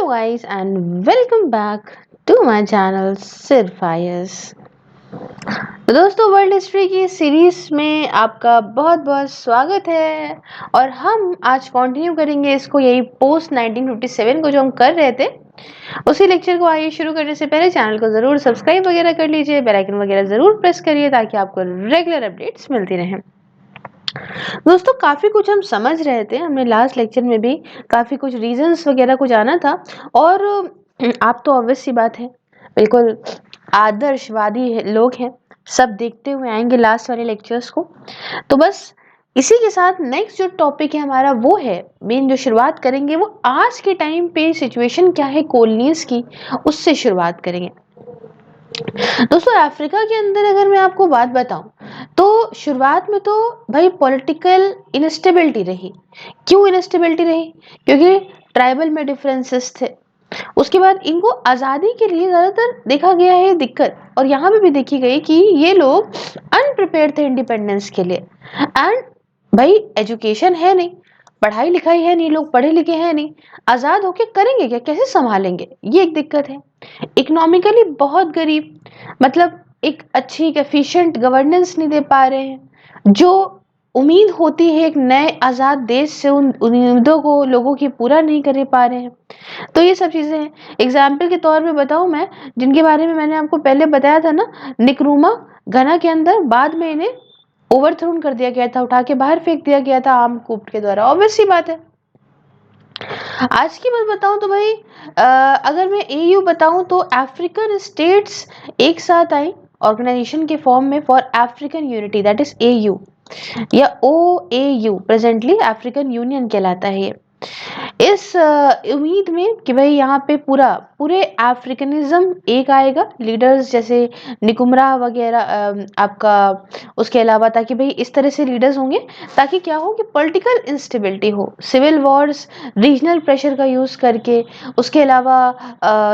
guys and welcome back to my channel सिर्फ आयस। तो दोस्तों वर्ल्ड हिस्ट्री की सीरीज में आपका बहुत बहुत स्वागत है और हम आज कंटिन्यू करेंगे इसको, यही पोस्ट 1957 को जो हम कर रहे थे उसी लेक्चर को। आइए शुरू करने से पहले चैनल को ज़रूर सब्सक्राइब वगैरह कर लीजिए, बेल आइकन वगैरह ज़रूर प्रेस करिए ताकि आपको रेगुलर अपडेट्स मिलती रहें। दोस्तों काफ़ी कुछ हम समझ रहे थे, हमने लास्ट लेक्चर में भी काफ़ी कुछ रीजंस वगैरह को जाना था और आप तो ऑब्वियस सी बात है बिल्कुल आदर्शवादी लोग हैं, सब देखते हुए आएंगे लास्ट वाले लेक्चर्स को। तो बस इसी के साथ नेक्स्ट जो टॉपिक है हमारा वो है मेन, जो शुरुआत करेंगे वो आज के टाइम पे सिचुएशन क्या है कॉलोनीज की, उससे शुरुआत करेंगे। दोस्तों अफ्रीका के अंदर अगर मैं आपको बात बताऊं तो शुरुआत में तो भाई पॉलिटिकल इनस्टेबिलिटी रही। क्यों इनस्टेबिलिटी रही? क्योंकि ट्राइबल में डिफरेंसेस थे। उसके बाद इनको आज़ादी के लिए ज़्यादातर देखा गया है दिक्कत, और यहाँ पे भी देखी गई कि ये लोग अनप्रिपेयर्ड थे इंडिपेंडेंस के लिए। एंड भाई एजुकेशन है नहीं, पढ़ाई लिखाई है नहीं, लोग पढ़े लिखे हैं नहीं, आज़ाद होके करेंगे क्या, कैसे संभालेंगे, ये एक दिक्कत है। इकोनॉमिकली बहुत गरीब, मतलब एक अच्छी एफिशिएंट गवर्नेंस नहीं दे पा रहे हैं। जो उम्मीद होती है एक नए आज़ाद देश से, उन उम्मीदों को लोगों की पूरा नहीं कर पा रहे हैं। तो ये सब चीज़ें हैं। एग्जाम्पल के तौर पे बताऊं मैं, जिनके बारे में मैंने आपको पहले बताया था ना, निक्रूमा घना के अंदर बाद में इन्हें ओवरथ्रोन कर दिया गया था, उठा के बाहर फेंक दिया गया था आर्म कूप के द्वारा। ऑब्वियस सी बात है। आज की बात बताऊं तो भाई अगर मैं एयू बताऊं तो अफ्रीकन स्टेट्स एक साथ आई ऑर्गेनाइजेशन के फॉर्म में for African unity, that is AU या OAU, प्रेजेंटली अफ्रीकन यूनियन कहलाता है ये। इस उम्मीद में कि भाई यहाँ पे पूरे अफ्रीकनिज्म एक आएगा, लीडर्स जैसे निकुमरा वगैरह आपका, उसके अलावा ताकि भाई इस तरह से लीडर्स होंगे ताकि क्या हो कि पॉलिटिकल इंस्टेबिलिटी हो, सिविल वॉर्स, रीजनल प्रेशर का यूज़ करके, उसके अलावा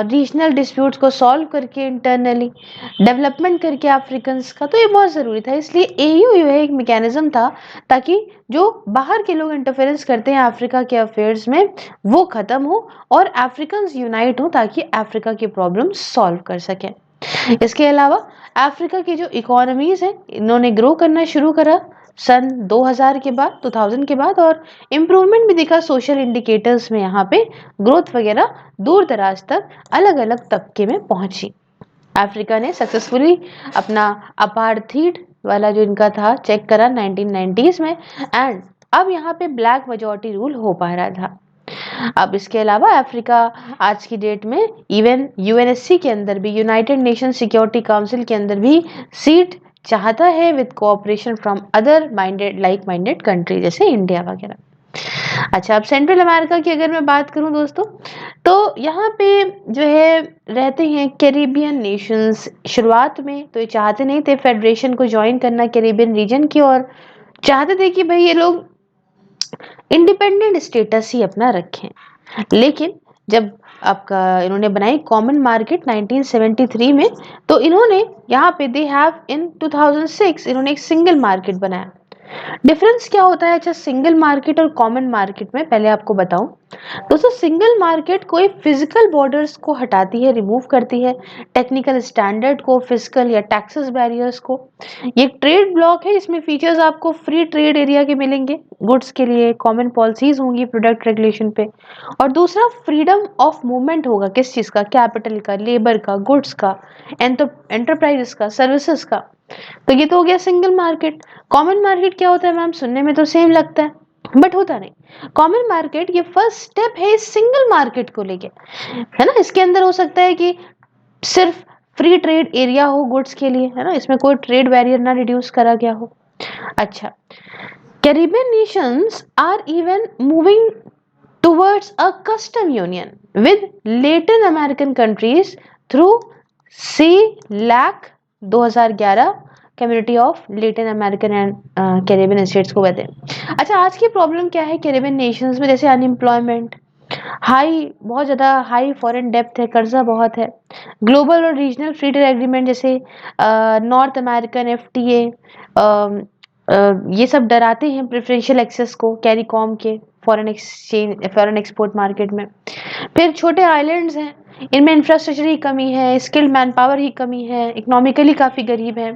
रीजनल डिस्प्यूट्स को सॉल्व करके, इंटरनली डेवलपमेंट करके अफ्रीकन्स का। तो ये बहुत ज़रूरी था, इसलिए AU जो है एक मैकेनिज्म था ताकि जो बाहर के लोग इंटरफेरेंस करते हैं अफ्रीका के अफेयर्स में वो खत्म हो और अफ्रीकन यूनाइट हो ताकि अफ्रीका की प्रॉब्लम सॉल्व कर सकें। इसके अलावा अफ्रीका की जो इकोनॉमीज है इन्होंने ग्रो करना शुरू करा सन 2000 के बाद, 2000 के बाद, और इम्प्रूवमेंट भी दिखा सोशल इंडिकेटर्स में। यहाँ पे ग्रोथ वगैरह दूर दराज तक अलग अलग तबके में पहुंची। अफ्रीका ने सक्सेसफुली अपना अपार्थीड वाला जो इनका था चेक करा 1990s में, एंड अब यहाँ पे ब्लैक मेजॉरिटी रूल हो पा रहा था। अब इसके अलावा अफ्रीका आज की डेट में इवन UNSC के अंदर भी, यूनाइटेड नेशन सिक्योरिटी काउंसिल के अंदर भी सीट चाहता है with cooperation from other like minded country जैसे इंडिया वगैरह। अच्छा, अब सेंट्रल अमेरिका की अगर मैं बात करूं दोस्तों तो यहाँ पे जो है रहते हैं कैरिबियन नेशंस। शुरुआत में तो ये चाहते नहीं थे फेडरेशन को ज्वाइन करना कैरिबियन रीजन की, और चाहते थे कि भाई ये लोग इंडिपेंडेंट स्टेटस ही अपना रखें। लेकिन जब आपका इन्होंने बनाई कॉमन मार्केट 1973 में, तो इन्होंने यहाँ पे दे हैव इन 2006 इन्होंने एक सिंगल मार्केट बनाया। डिफरेंस क्या होता है अच्छा सिंगल मार्केट और कॉमन मार्केट में, पहले आपको बताऊं। दोस्तों सिंगल मार्केट कोई फिजिकल बॉर्डर्स को हटाती है, रिमूव करती है, टेक्निकल स्टैंडर्ड को, फिजिकल या टैक्सेस बैरियर्स को। ये ट्रेड ब्लॉक है, इसमें फीचर्स आपको फ्री ट्रेड एरिया के मिलेंगे, गुड्स के लिए कॉमन पॉलिसीज होंगी प्रोडक्ट रेगुलेशन पे, और दूसरा फ्रीडम ऑफ मूवमेंट होगा, किस चीज़ का, कैपिटल का, लेबर का, गुड्स का, एंटरप्राइजेस का, सर्विसेज का। तो ये तो हो गया सिंगल मार्केट। कॉमन मार्केट क्या होता है मैम? सुनने में तो सेम लगता है बट होता नहीं। कॉमन मार्केट ये फर्स्ट स्टेप है इस सिंगल मार्केट को लेके, है ना। इसके अंदर हो सकता है कि सिर्फ फ्री ट्रेड एरिया हो गुड्स के लिए, है ना, इसमें कोई ट्रेड बैरियर ना रिड्यूस करा गया हो। अच्छा, Caribbean nations are even moving towards a custom union with Latin American countries through CELAC 2011 community of Latin American and Caribbean states को कहते हैं। अच्छा, आज की प्रॉब्लम क्या है कैरिबियन नेशंस में? जैसे अनएम्प्लॉयमेंट हाई, बहुत ज़्यादा हाई फॉरेन डेप्थ है, कर्जा बहुत है। ग्लोबल और रीजनल फ्री ट्रेड एग्रीमेंट जैसे नॉर्थ अमेरिकन FTA, ये सब डराते हैं प्रेफरेंशियल एक्सेस को कैरीकॉम के फॉरेन एक्सपोर्ट मार्केट में। फिर छोटे आइलैंड्स हैं, इनमें इंफ्रास्ट्रक्चर की कमी है, स्किल्ड मैन पावर की कमी है, इकोनॉमिकली काफ़ी गरीब है।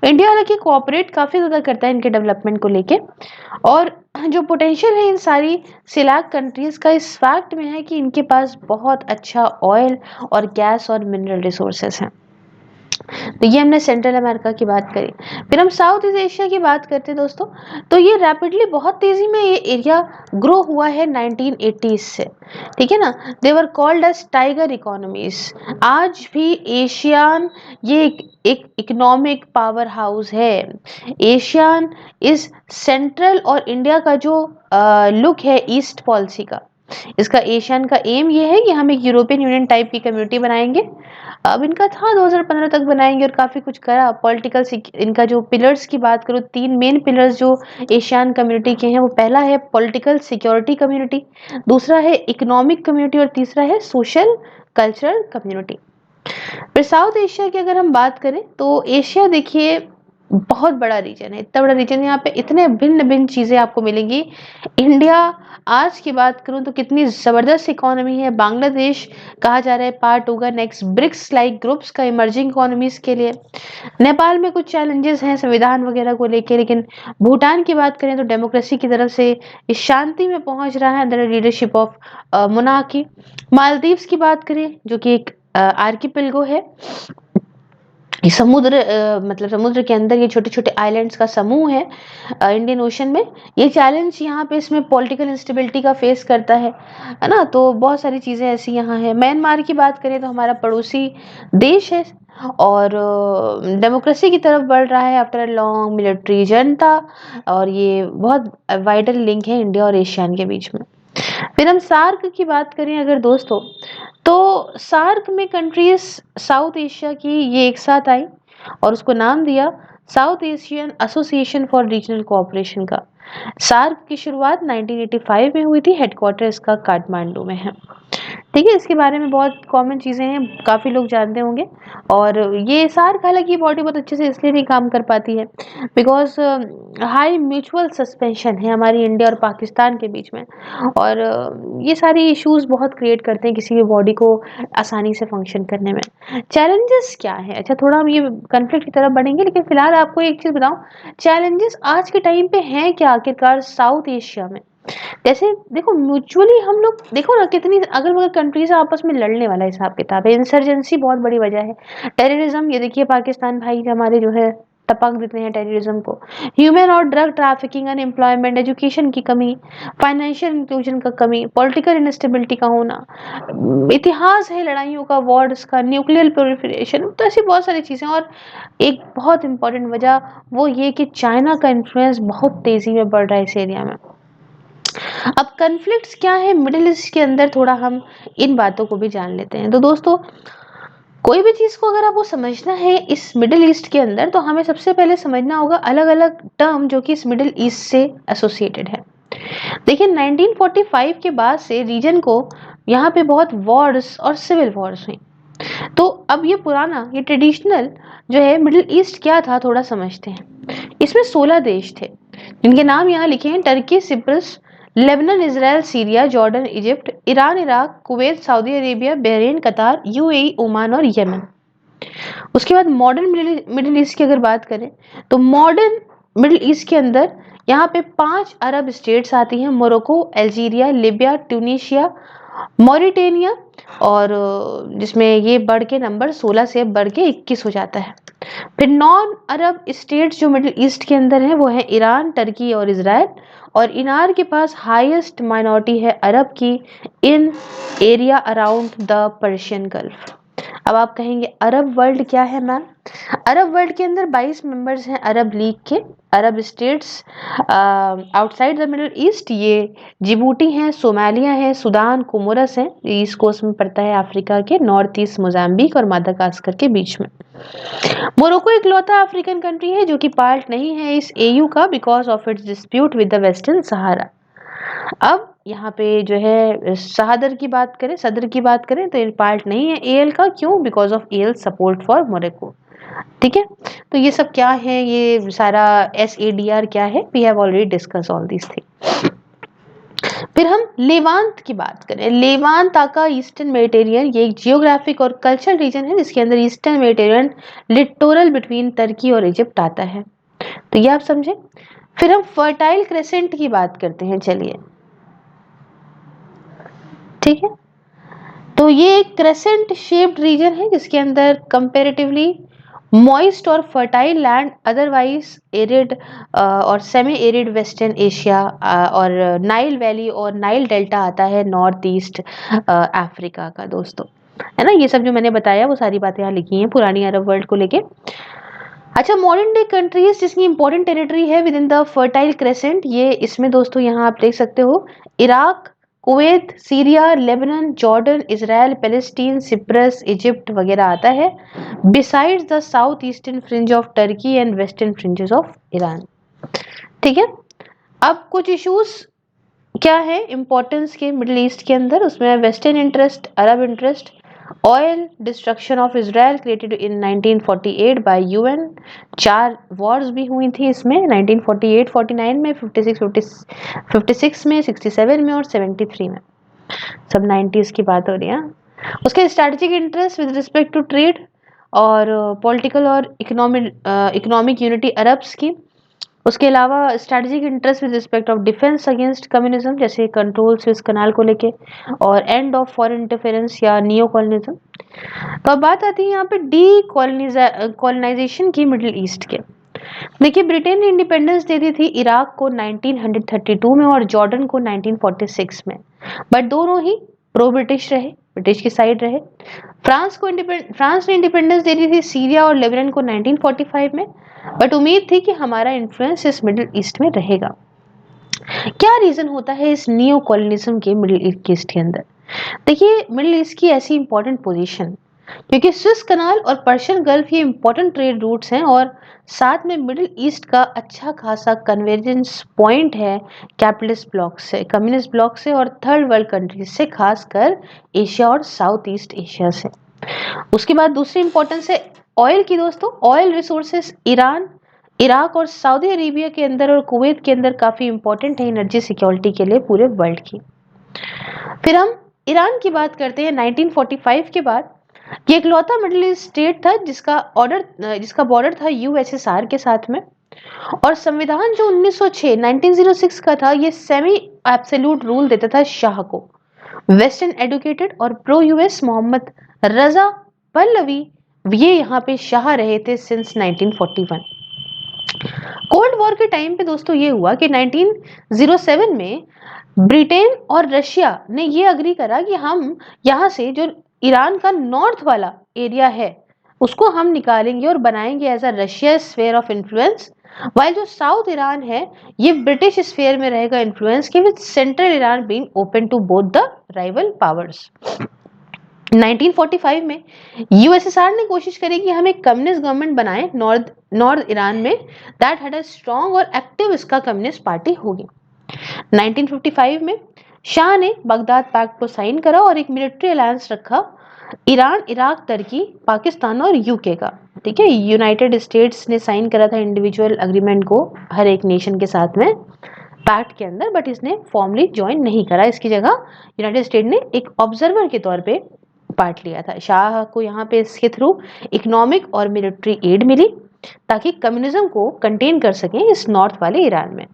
इंडिया हालांकि कोऑपरेट काफ़ी ज़्यादा करता है इनके डेवलपमेंट को लेके, और जो पोटेंशियल है इन सारी सिलैक कंट्रीज का इस फैक्ट में है कि इनके पास बहुत अच्छा ऑयल और गैस और मिनरल रिसोर्सेस हैं। तो ये हमने सेंट्रल अमेरिका की बात करी। फिर हम साउथ ईस्ट एशिया की बात करते हैं दोस्तों, तो ये रैपिडली बहुत तेजी में ये एरिया ग्रो हुआ है 1980s से, ठीक है ना। देवर कॉल्ड एज टाइगर इकोनॉमीज। आज भी एशियान ये एक इकोनॉमिक पावर हाउस है। एशियान इज सेंट्रल, और इंडिया का जो लुक है ईस्ट पॉलिसी का, इसका एशियन का एम ये है कि हम एक यूरोपियन यूनियन टाइप की कम्युनिटी बनाएंगे। अब इनका था 2015 तक बनाएंगे और काफी कुछ करा। पॉलिटिकल इनका जो पिलर्स की बात करूँ, 3 मेन पिलर्स जो एशियन कम्युनिटी के हैं, वो पहला है पॉलिटिकल सिक्योरिटी कम्युनिटी, दूसरा है इकोनॉमिक कम्युनिटी, और तीसरा है सोशल कल्चरल कम्युनिटी। फिर साउथ एशिया की अगर हम बात करें तो एशिया देखिए बहुत बड़ा रीजन है, इतना बड़ा रीजन है, यहाँ पे इतने भिन्न भिन्न चीजें आपको मिलेंगी। इंडिया आज की बात करूं तो कितनी जबरदस्त इकोनॉमी है। बांग्लादेश कहा जा रहा है पार्ट होगा नेक्स्ट ब्रिक्स लाइक ग्रुप्स का इमर्जिंग इकोनॉमीज के लिए। नेपाल में कुछ चैलेंजेस हैं संविधान वगैरह को लेके, लेकिन भूटान की बात करें तो डेमोक्रेसी की तरफ से इस शांति में पहुंच रहा है under leadership of monarchy. Maldives की बात करें जो कि एक आर्किपेलगो है, ये समुद्र मतलब समुद्र के अंदर ये छोटे छोटे आइलैंड्स का समूह है इंडियन ओशन में। ये चैलेंज यहाँ पे इसमें पॉलिटिकल इंस्टेबिलिटी का फेस करता है ना। तो बहुत सारी चीज़ें ऐसी यहाँ है। म्यांमार की बात करें तो हमारा पड़ोसी देश है, और डेमोक्रेसी की तरफ बढ़ रहा है आफ्टर अ लॉन्ग मिलिट्री जनता, और ये बहुत वाइटल लिंक है इंडिया और एशियान के बीच में। फिर हम सार्क की बात करें अगर दोस्तों, तो सार्क में कंट्रीज साउथ एशिया की ये एक साथ आई और उसको नाम दिया south Asian association for regional cooperation का। सार्क की शुरुआत 1985 में हुई थी, हेडक्वार्टर इसका काठमांडू में है, ठीक है। इसके बारे में बहुत कॉमन चीज़ें हैं, काफ़ी लोग जानते होंगे। और ये सार्क हालांकि बॉडी बहुत अच्छे से इसलिए नहीं काम कर पाती है बिकॉज हाई म्यूचुअल सस्पेंशन है हमारी इंडिया और पाकिस्तान के बीच में, और ये सारी इश्यूज बहुत क्रिएट करते हैं किसी भी बॉडी को आसानी से फंक्शन करने में। चैलेंजेस क्या है, अच्छा थोड़ा हम ये कन्फ्लिक्ट की तरफ बढ़ेंगे, लेकिन फिलहाल आपको एक चीज़ बताऊं, चैलेंजेस आज के टाइम पे हैं क्या आखिरकार साउथ एशिया में। जैसे देखो म्यूचुअली हम लोग देखो ना कितनी अगल बगल कंट्रीज आपस में लड़ने वाला हिसाब किताब है। इंसर्जेंसी बहुत बड़ी वजह है। टेररिज्म, ये देखिए पाकिस्तान भाई हमारे जो है टपक देते हैं टेररिज्म को। ह्यूमन और ड्रग ट्रैफिकिंग, अनएम्प्लॉयमेंट, एजुकेशन की कमी, फाइनेंशियल इंक्लूजन का कमी, पॉलिटिकल इनस्टेबिलिटी का होना, इतिहास है लड़ाइयों का, वॉर्स का, न्यूक्लियर प्रोलिफरेशन, तो ऐसी बहुत सारी चीज़ें। और एक बहुत इंपॉर्टेंट वजह वो ये कि चाइना का इन्फ्लुएंस बहुत तेजी में बढ़ रहा है इस एरिया में। अब कन्फ्लिक्ट्स क्या है मिडिल ईस्ट के अंदर, थोड़ा हम इन बातों को भी जान लेते हैं। तो दोस्तों कोई भी चीज़ को अगर आपको समझना है इस मिडिल ईस्ट के अंदर, तो हमें सबसे पहले समझना होगा अलग अलग टर्म जो कि इस मिडिल ईस्ट से एसोसिएटेड है। देखिए 1945 के बाद से रीजन को यहाँ पे बहुत वॉर्स और सिविल वॉर्स हुई। तो अब ये पुराना ये ट्रेडिशनल जो है मिडिल ईस्ट क्या था थोड़ा समझते हैं। इसमें 16 देश थे जिनके नाम यहाँ लिखे हैं: Turkey, Cyprus, Lebanon, Israel, Syria, Jordan, Egypt, Iran, Iraq, Kuwait, Saudi Arabia, Bahrain, कतार, यूएई, ओमान और यमन। उसके बाद मॉडर्न मिडिल ईस्ट की अगर बात करें तो मॉडर्न मिडिल ईस्ट के अंदर यहाँ पे 5 अरब स्टेट्स आती हैं: Morocco, Algeria, Libya, Tunisia, Mauritania, और जिसमें ये बढ़ के नंबर 16 से बढ़ के 21 हो जाता है। फिर नॉन अरब स्टेट्स जो मिडिल ईस्ट के अंदर हैं वो है ईरान, टर्की और इजराइल, और इनार के पास हाईएस्ट माइनॉरिटी है अरब की in area around the Persian Gulf. अब आप कहेंगे अरब वर्ल्ड क्या है मैम। अरब वर्ल्ड के अंदर 22 मेंबर्स हैं अरब लीग के। अरब states outside the middle east ये जिबूटी हैं, सोमालिया है, सूडान, कोमोरस है, ईस्ट कोस्ट में पड़ता है अफ्रीका के, नॉर्थ ईस्ट मोजाम्बिक और मादागास्कर के बीच में। मोरक्को इकलौता अफ्रीकन कंट्री है जो कि पार्ट नहीं है इस एयू का because of its dispute with the western Sahara. अब यहाँ पे जो है सदर की बात करें तो ये पार्ट नहीं है एएल का। क्यों? Because of AL support for Morocco. ठीक है, तो ये सब क्या है, ये सारा SADR क्या है, we have already discuss all this thing. फिर हम लेवांत की बात करें, लेवांत का ईस्टर्न मेडिटेरियन, ये एक जियोग्राफिक और कल्चरल रीजन है जिसके अंदर eastern Mediterranean littoral between Turkey और इजिप्ट आता है, तो ये आप समझे। फिर हम फर्टाइल क्रेसेंट की बात करते हैं, चलिए ठीक है। तो ये एक क्रेसेंट शेप्ड रीजन है जिसके अंदर कंपैरेटिवली मॉइस्ट और फर्टाइल लैंड, अदरवाइज एरिड और सेमी एरिड वेस्टर्न एशिया और नाइल वैली और नाइल डेल्टा आता है नॉर्थ ईस्ट अफ्रीका का दोस्तों, है ना। ये सब जो मैंने बताया वो सारी बातें यहाँ लिखी हैं पुरानी अरब वर्ल्ड को लेके। अच्छा, मॉडर्न डे कंट्रीज जिसकी इंपॉर्टेंट टेरिटरी है with in the fertile crescent, ये इसमें दोस्तों यहाँ आप देख सकते हो Iraq, Kuwait, Syria, Lebanon, Jordan, Israel, Palestine, Cyprus, Egypt वगैरह आता है, besides the south eastern fringe of Turkey and western fringes of Iran. ठीक है, अब कुछ इश्यूज क्या है इंपॉर्टेंस के मिडिल ईस्ट के अंदर, उसमें western interest, Arab interest, oil, destruction of Israel created in 1948 by UN, 4 wars भी हुई थी इसमें 1948-49 में, 56 में, 67 में और 73 में, सब 90s की बात हो रही है। उसके strategic interest with respect to trade और पॉलिटिकल और इकोनॉमिक यूनिटी अरब्स की। उसके अलावा strategic interest with respect of defence against communism, जैसे कंट्रोल स्विस कनाल को लेके, और एंड ऑफ फॉरेन इंटरफेरेंस या नियो कॉलोनिज्म। तो अब बात आती है यहाँ पे डी कॉलोनाइजेशन की मिडिल ईस्ट के। देखिए, ब्रिटेन ने इंडिपेंडेंस दे दी थी इराक को 1932 में और जॉर्डन को 1946 में, बट दोनों ही प्रो ब्रिटिश रहे, ब्रिटिश की साइड रहे। फ्रांस ने इंडिपेंडेंस दे दी थी सीरिया और लेबनान को 1945 में, बट उम्मीद थी कि हमारा इन्फ्लुएंस इस मिडिल ईस्ट में रहेगा। क्या रीजन होता है इस नियो कॉलोनिज्म के मिडिल ईस्ट के अंदर? देखिए, मिडिल ईस्ट की ऐसी इंपॉर्टेंट पोजीशन क्योंकि स्विस कनाल और पर्शियन गल्फ ये इंपॉर्टेंट ट्रेड रूट्स हैं और साथ में मिडिल ईस्ट का अच्छा खासा कन्वर्जेंस पॉइंट है कैपिटलिस्ट ब्लॉक से, कम्युनिस्ट ब्लॉक से और थर्ड वर्ल्ड कंट्रीज से, खासकर एशिया और साउथ ईस्ट एशिया से। उसके बाद दूसरी इंपॉर्टेंस है ऑयल की दोस्तों। ऑयल रिसोर्सेस ईरान, इराक और सऊदी अरेबिया के अंदर और कुवैत के अंदर काफी इंपॉर्टेंट है एनर्जी सिक्योरिटी के लिए पूरे वर्ल्ड की। फिर हम ईरान की बात करते हैं 1945 के बाद। ये इकलौता मिडिल ईस्ट स्टेट था जिसका बॉर्डर था USSR के साथ में, और संविधान जो 1906 का था ये सेमी एब्सोल्यूट रूल देता था शाह को। वेस्टर्न एडुकेटेड और pro US Mohammad Reza Pahlavi ये यहाँ पे शाह रहे थे सिंस 1941। कोल्ड वॉर के टाइम पे दोस्तों ये हुआ कि 1907 में ब्रिटेन और रशिया ने ये अग्री करा कि हम यहाँ से जो ईरान का नॉर्थ वाला एरिया है उसको हम निकालेंगे और बनाएंगे as a Russia sphere of influence, while जो साउथ ईरान है ये ब्रिटिश स्फेयर में रहेगा इन्फ्लुएंस के, with central Iran being open to both the rival powers. 1945 में USSR ने कोशिश करी कि हम एक कम्युनिस्ट गवर्नमेंट बनाएं नॉर्थ ईरान में, दैट हैड अ स्ट्रॉन्ग और एक्टिव इसका कम्युनिस्ट पार्टी होगी। 1955 में शाह ने बगदाद पैक्ट को साइन करा और एक मिलिट्री अलायंस रखा ईरान, इराक, तुर्की, पाकिस्तान और UK का। ठीक है, यूनाइटेड स्टेट्स ने साइन करा था इंडिविजुअल अग्रीमेंट को हर एक नेशन के साथ में पैक्ट के अंदर, बट इसने फॉर्मली ज्वाइन नहीं करा, इसकी जगह यूनाइटेड स्टेट ने एक ऑब्जर्वर के तौर पे पार्ट लिया था। शाह को यहाँ पे इसके थ्रू इकोनॉमिक और मिलिट्री एड मिली ताकि कम्युनिज्म को कंटेन कर सकें इस नॉर्थ वाले ईरान में।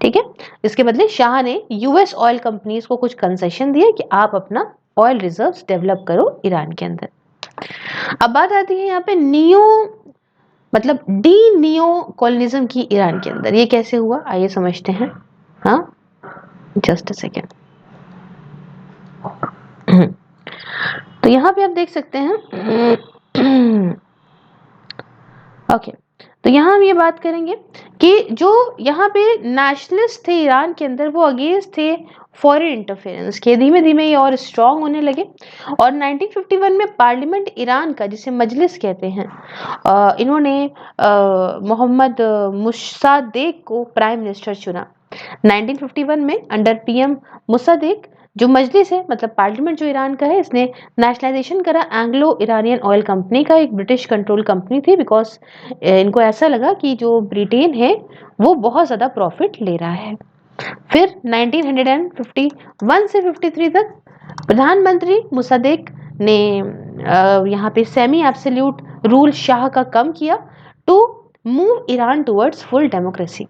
ठीक है, इसके बदले शाह ने US ऑयल कंपनीज को कुछ कंसेशन दिए कि आप अपना ऑयल रिजर्व्स डेवलप करो ईरान के अंदर। अब बात आती है यहाँ पे डी नियो कॉलोनिज्म की ईरान के अंदर। ये कैसे हुआ आइए समझते हैं। हाँ, जस्ट अ सेकेंड। तो यहाँ पे आप देख सकते हैं ओके, तो यहाँ हम ये बात करेंगे कि जो यहाँ पे नेशनलिस्ट थे ईरान के अंदर वो अगेंस्ट थे फॉरेन इंटरफेरेंस के, धीमे धीमे ये और स्ट्रांग होने लगे और 1951 में पार्लियामेंट ईरान का जिसे मजलिस कहते हैं इन्होंने मोहम्मद मुसादेक को प्राइम मिनिस्टर चुना। 1951 में अंडर PM मुसादेक जो मजलिस है मतलब पार्लियामेंट जो ईरान का है, इसने नेशनलाइजेशन करा एंग्लो इरानियन ऑयल कंपनी का, एक ब्रिटिश कंट्रोल कंपनी थी, बिकॉज इनको ऐसा लगा कि जो ब्रिटेन है वो बहुत ज़्यादा प्रॉफिट ले रहा है। फिर 1951 से 53 तक प्रधानमंत्री मुसद्देक ने यहाँ पे सेमी एब्सोल्यूट रूल शाह का कम किया to move Iran towards full democracy.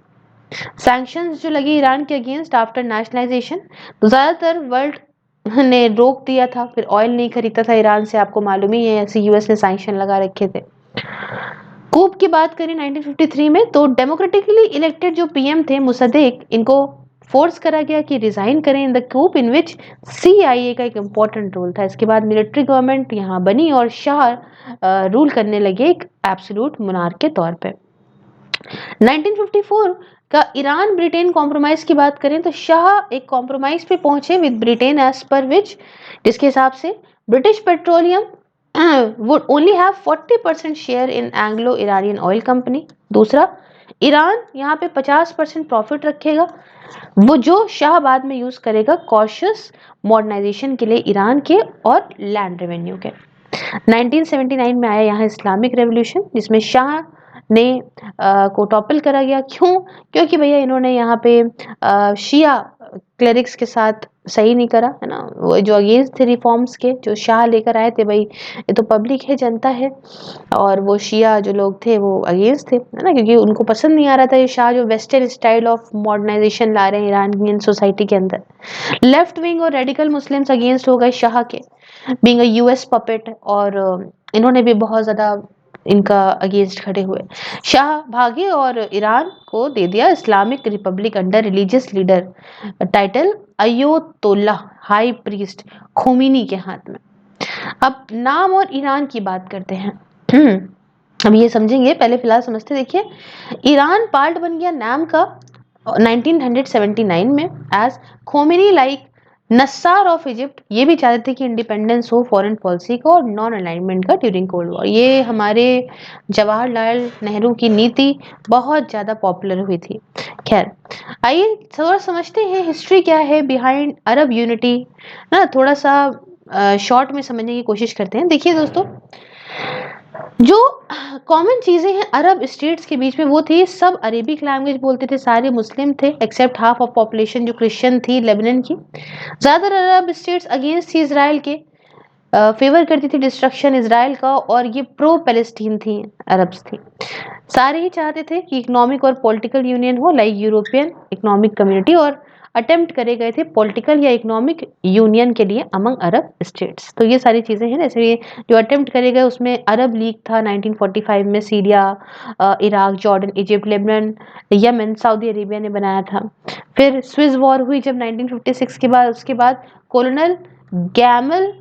Sanctions जो लगे ईरान के अगेंस्ट आफ्टर नेशनलाइजेशन, तो ज़्यादातर वर्ल्ड ने रोक दिया था, फिर ऑयल नहीं खरीदता था ईरान से, आपको मालूम ही है, ऐसे यूएस ने सैंक्शन लगा रखे थे। कूप की बात करें 1953 में, तो डेमोक्रेटिकली इलेक्टेड जो पीएम थे मुसद्देक, इनको फोर्स करा गया कि रिजाइन करें in the coop in which CIA का एक इम्पोर्टेंट रोल था। इसके बाद मिलिट्री गवर्नमेंट यहाँ बनी और शाह रूल करने लगे एक एब्सोल्यूट मोनार्क के तौर पे। 1954 का ईरान ब्रिटेन कॉम्प्रोमाइज की बात करें तो शाह एक कॉम्प्रोमाइज पे पहुंचे विद ब्रिटेन एज पर विच, जिसके हिसाब से British petroleum would only have 40% share in Anglo Iranian oil company. दूसरा, ईरान यहाँ पे 50% प्रॉफिट रखेगा, वो जो शाह बाद में यूज करेगा कॉशियस मॉडर्नाइजेशन के लिए ईरान के और लैंड रेवेन्यू के। 1979 में आया यहाँ इस्लामिक रेवोल्यूशन, जिसमें शाह ने को टॉपल करा गया। क्यों? क्योंकि भैया इन्होंने यहाँ पे शिया क्लेरिक्स के साथ सही नहीं करा है ना, वो जो अगेंस्ट थे रिफॉर्म्स के जो शाह लेकर आए थे, भाई ये तो पब्लिक है, जनता है, और वो शिया जो लोग थे वो अगेंस्ट थे है ना, क्योंकि उनको पसंद नहीं आ रहा था ये शाह जो वेस्टर्न स्टाइल ऑफ मॉडर्नाइजेशन ला रहे हैं ईरानियन सोसाइटी के अंदर। लेफ्ट विंग और रेडिकल मुस्लिम्स अगेंस्ट हो गए शाह के, बीइंग अ यूएस पपेट, और इन्होंने भी बहुत ज़्यादा इनका अगेंस्ट खड़े हुए। शाह भागे और ईरान को दे दिया Islamic republic under religious leader title ayatollah high priest Khomeini के हाथ में। अब नाम और ईरान की बात करते हैं। अब ये समझेंगे, पहले फिलहाल समझते। देखिए, ईरान पार्ट बन गया नाम का 1979 में as Khomeini like Nasser of Egypt. ये भी चाहते थे कि इंडिपेंडेंस हो फॉरेन पॉलिसी का और नॉन अलाइनमेंट का ड्यूरिंग कोल्ड वॉर। ये हमारे जवाहरलाल नेहरू की नीति बहुत ज़्यादा पॉपुलर हुई थी। खैर, आइए थोड़ा समझते हैं हिस्ट्री क्या है बिहाइंड अरब यूनिटी ना, थोड़ा सा शॉर्ट में समझने की कोशिश करते हैं। देखिए दोस्तों, जो कॉमन चीजें हैं अरब स्टेट्स के बीच में वो थी, सब अरेबिक लैंग्वेज बोलते थे, सारे मुस्लिम थे एक्सेप्ट हाफ ऑफ पॉपुलेशन जो क्रिश्चियन थी लेबनान की। ज्यादातर अरब स्टेट्स अगेंस्ट थी इसराइल के, फेवर करती थी डिस्ट्रक्शन इसराइल का, और ये प्रो पैलेस्टीन थी, अरब्स थी। सारे ही चाहते थे कि इकोनॉमिक और पॉलिटिकल यूनियन हो लाइक यूरोपियन इकोनॉमिक कम्युनिटी, और अटेम्प्ट करे गए थे पॉलिटिकल या इकोनॉमिक यूनियन के लिए अमंग अरब स्टेट्स। तो ये सारी चीज़ें हैं, जैसे ये जो अटेम्प्ट करे गए उसमें अरब लीग था 1945 में, Syria, Iraq, Jordan, Egypt, Lebanon, Yemen, Saudi Arabia ने बनाया था। फिर स्विस वॉर हुई जब 1956 के बाद, उसके बाद कोलोनल गैमल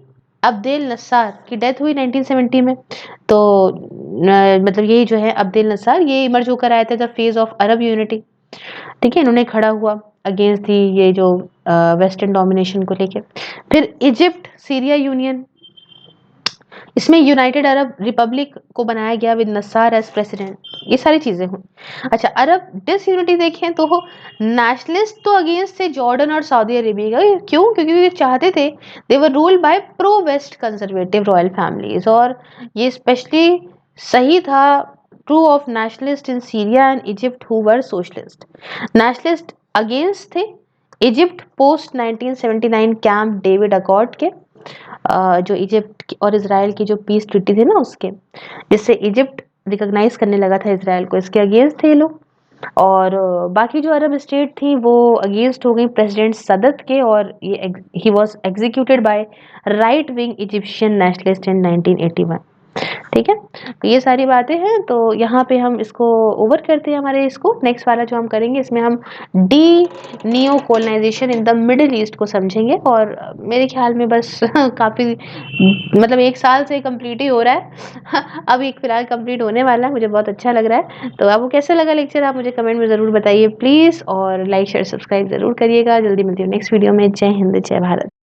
अब्देल नस्सार की डेथ हुई 1970 में। तो मतलब यही जो है अब्देल नस्सार, ये इमर्ज होकर आया था the phase of Arab unity. ठीक है, इन्होंने खड़ा हुआ अगेंस्ट थी ये जो वेस्टर्न डोमिनेशन को लेके। फिर इजिप्ट सीरिया यूनियन, इसमें यूनाइटेड अरब रिपब्लिक को बनाया गया विद नस्सार एज प्रेसिडेंट। ये सारी चीजें हुई। अच्छा, अरब डिसयूनिटी देखें तो नेशनलिस्ट तो अगेंस्ट थे जॉर्डन और सऊदी अरेबिया। क्यों? क्योंकि वे चाहते थे, they were ruled by pro west conservative royal families, और ये स्पेशली सही था true of nationalist in Syria and Egypt who were socialist. Nationalist against थे Egypt post 1979 camp David accord के, जो इजिप्ट और इसराइल की जो पीस ट्रीटी थी ना उसके, जिससे इजिप्ट रिकॉग्नाइज करने लगा था इसराइल को, इसके अगेंस्ट थे ये लोग। और बाकी जो अरब स्टेट थी वो अगेंस्ट हो गई प्रेसिडेंट सदत के, और ये ही was executed by right wing Egyptian nationalist in 1981। ठीक है, तो ये सारी बातें हैं। तो यहाँ पे हम इसको ओवर करते हैं, हमारे इसको नेक्स्ट वाला जो हम करेंगे इसमें हम de neo colonisation in the middle east को समझेंगे। और मेरे ख्याल में बस काफ़ी मतलब 1 साल से कंप्लीट ही हो रहा है अभी फिलहाल कंप्लीट होने वाला है, मुझे बहुत अच्छा लग रहा है। तो आपको कैसा लगा लेक्चर, आप मुझे कमेंट में ज़रूर बताइए प्लीज़, और लाइक शेयर सब्सक्राइब ज़रूर करिएगा। जल्दी मिलती हूँ नेक्स्ट वीडियो में। जय हिंद, जय भारत।